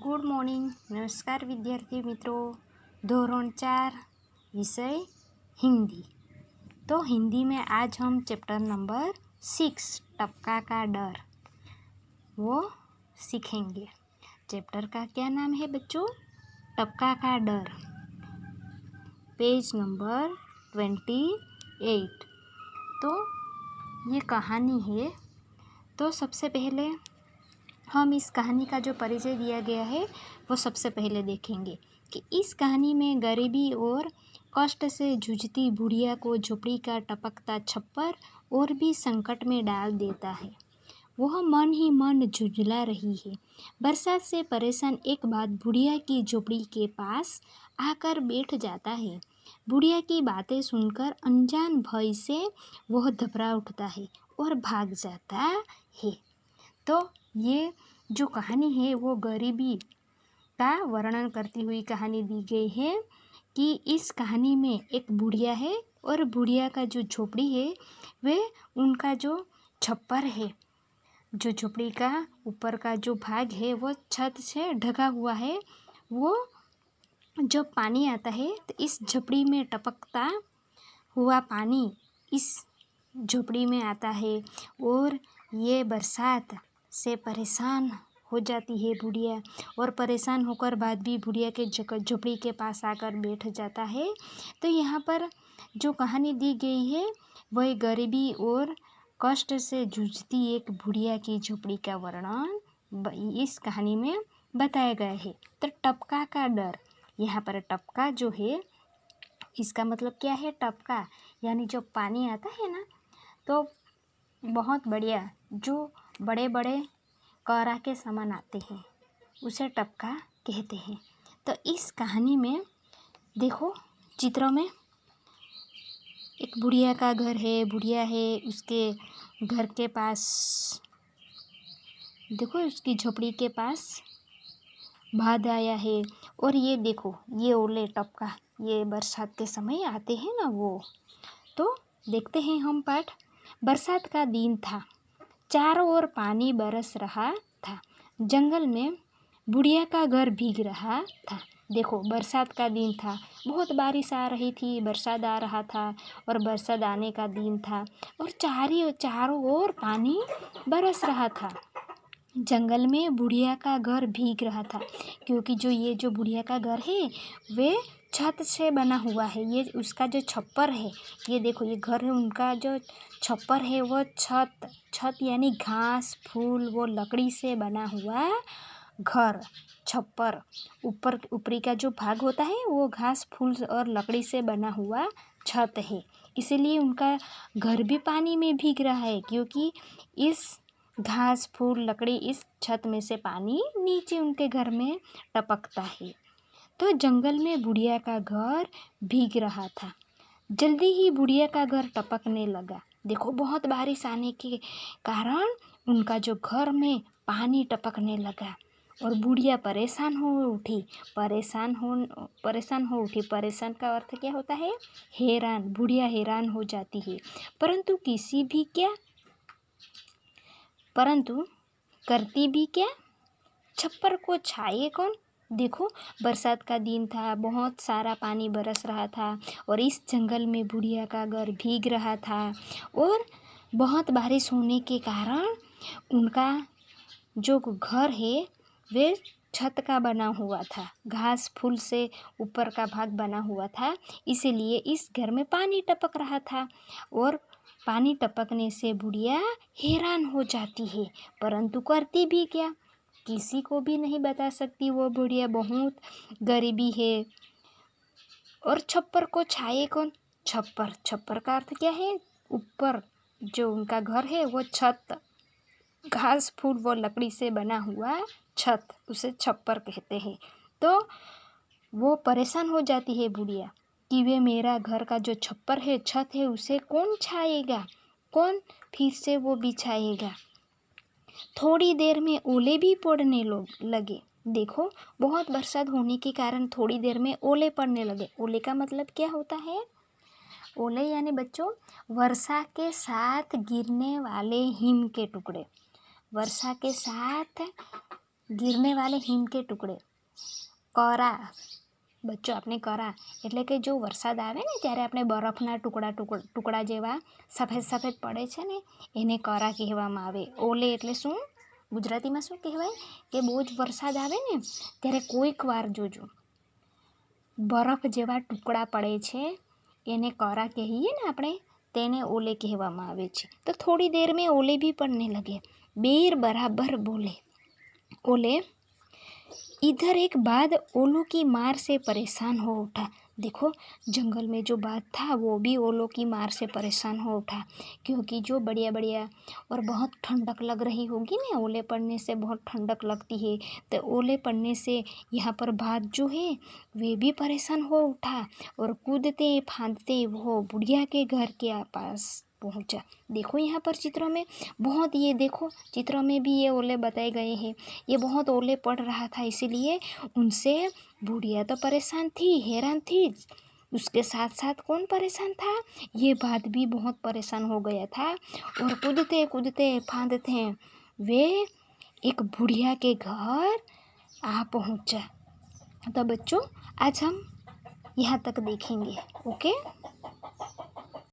Good morning. नमस्कार विद्यार्थी मित्रों। धोरण 4 विषय हिंदी। तो हिंदी में आज हम चैप्टर नंबर 6 टपका का डर वो सीखेंगे। चैप्टर का क्या नाम है बच्चों? टपका का डर। Page number 28। तो ये कहानी है। तो सबसे पहले हम इस कहानी का जो परिचय दिया गया है वो सबसे पहले देखेंगे कि इस कहानी में गरीबी और कष्ट से जूझती बुढ़िया को झोपड़ी का टपकता छप्पर और भी संकट में डाल देता है। वह मन ही मन झुंझला रही है। बरसात से परेशान एक बात बुढ़िया की झोपड़ी के पास आकर बैठ जाता है। बुढ़िया की बातें सुनकर अनजान भय से वह घबरा उठता है और भाग जाता है। तो ये जो कहानी है वो गरीबी का वर्णन करती हुई कहानी दी गई है कि इस कहानी में एक बुढ़िया है और बुढ़िया का जो झोपड़ी है वे उनका जो छप्पर है, जो झोपड़ी का ऊपर का जो भाग है वो छत से ढका हुआ है। वो जब पानी आता है तो इस झोपड़ी में टपकता हुआ पानी इस झोपड़ी में आता है और ये बरसात से परेशान हो जाती है बुढ़िया और परेशान होकर बाद भी बुढ़िया के झोपड़ी के पास आकर बैठ जाता है। तो यहाँ पर जो कहानी दी गई है वह गरीबी और कष्ट से जूझती एक बुढ़िया की झोपड़ी का वर्णन इस कहानी में बताया गया है। तो टपका का डर, यहाँ पर टपका जो है इसका मतलब क्या है? टपका यानी जो पानी आता है ना, तो बहुत बढ़िया जो बड़े बड़े कौरा के समान आते हैं उसे टपका कहते हैं। तो इस कहानी में देखो चित्रों में एक बुढ़िया का घर है, बुढ़िया है, उसके घर के पास देखो उसकी झोपड़ी के पास बाढ़ आया है और ये देखो ये ओले टपका ये बरसात के समय आते हैं ना वो। तो देखते हैं हम पाठ। बरसात का दिन था, चारों ओर पानी बरस रहा था। जंगल में बुढ़िया का घर भीग रहा था। देखो बरसात का दिन था, बहुत बारिश आ रही थी, बरसात आ रहा था और बरसात आने का दिन था और चारों ओर पानी बरस रहा था। जंगल में बुढ़िया का घर भीग रहा था क्योंकि जो बुढ़िया का घर है वे छत से बना हुआ है। ये उसका जो छप्पर है, ये देखो ये घर है, उनका जो छप्पर है वो छत यानी घास फूल वो लकड़ी से बना हुआ घर। छप्पर ऊपरी का जो भाग होता है वो घास फूल और लकड़ी से बना हुआ छत है, इसीलिए उनका घर भी पानी में भीग रहा है क्योंकि इस घास फूल लकड़ी इस छत में से पानी नीचे उनके घर में टपकता है। तो जंगल में बुढ़िया का घर भीग रहा था। जल्दी ही बुढ़िया का घर टपकने लगा। देखो बहुत बारिश आने के कारण उनका जो घर में पानी टपकने लगा और बुढ़िया परेशान हो उठी। परेशान का अर्थ क्या होता है? हैरान। बुढ़िया हैरान हो जाती है परंतु करती भी क्या? छप्पर को छाए कौन? देखो बरसात का दिन था, बहुत सारा पानी बरस रहा था और इस जंगल में बुढ़िया का घर भीग रहा था और बहुत बारिश होने के कारण उनका जो घर है वे छत का बना हुआ था, घास फूल से ऊपर का भाग बना हुआ था, इसीलिए इस घर में पानी टपक रहा था और पानी टपकने से बुढ़िया हैरान हो जाती है, परंतु करती भी क्या? किसी को भी नहीं बता सकती वो बुढ़िया बहुत गरीबी है। और छप्पर को छाए कौन? छप्पर का अर्थ क्या है? ऊपर जो उनका घर है वो छत, घास फूल वो लकड़ी से बना हुआ छत, उसे छप्पर कहते हैं। तो वो परेशान हो जाती है बुढ़िया कि वे मेरा घर का जो छप्पर है छत है उसे कौन छाएगा, कौन फिर से वो बिछाएगा। थोड़ी देर में ओले भी पड़ने लगे। देखो बहुत बरसात होने के कारण थोड़ी देर में ओले पड़ने लगे। ओले का मतलब क्या होता है? ओले यानी बच्चों वर्षा के साथ गिरने वाले हिम के टुकड़े। वर्षा के साथ गिरने वाले हिम के टुकड़े, करा बच्चों આપણે કરા એટલે કે જો વરસાદ આવે ને ત્યારે આપણે બરફના ટુકડા જેવા સફેદ સફેદ પડે છે ને એને કરા કહેવામાં આવે. ઓલે એટલે શું? ગુજરાતીમાં શું કહેવાય કે બહુ જ વરસાદ આવે ને ત્યારે કોઈક વાર જોજો બરફ જેવા ટુકડા પડે છે એને કરા કહીએ ને આપણે, તેને ઓલે કહેવામાં આવે છે. તો થોડી देर में ओले भी पड़ने लगे, बेर बराबर बोले. ओले इधर एक बाघ ओलों की मार से परेशान हो उठा. देखो जंगल में जो बाघ था वो भी ओलों की मार से परेशान हो उठा, क्योंकि जो बढ़िया बढ़िया और बहुत ठंडक लग रही होगी ना, ओले पड़ने से बहुत ठंडक लगती है, तो ओले पड़ने से यहाँ पर बाघ जो है वे भी परेशान हो उठा और कूदते फांदते वो बुढ़िया के घर के पास पहुँचा. देखो यहाँ पर चित्रों में बहुत, ये देखो चित्रों में भी ये ओले बताए गए हैं. ये बहुत ओले पड़ रहा था, इसीलिए उनसे बुढ़िया तो परेशान थी, हैरान थी. उसके साथ साथ कौन परेशान था? ये बात भी बहुत परेशान हो गया था और कूदते कूदते फांदते वे एक बुढ़िया के घर आ पहुँचा. तो बच्चों आज हम यहाँ तक देखेंगे. ओके.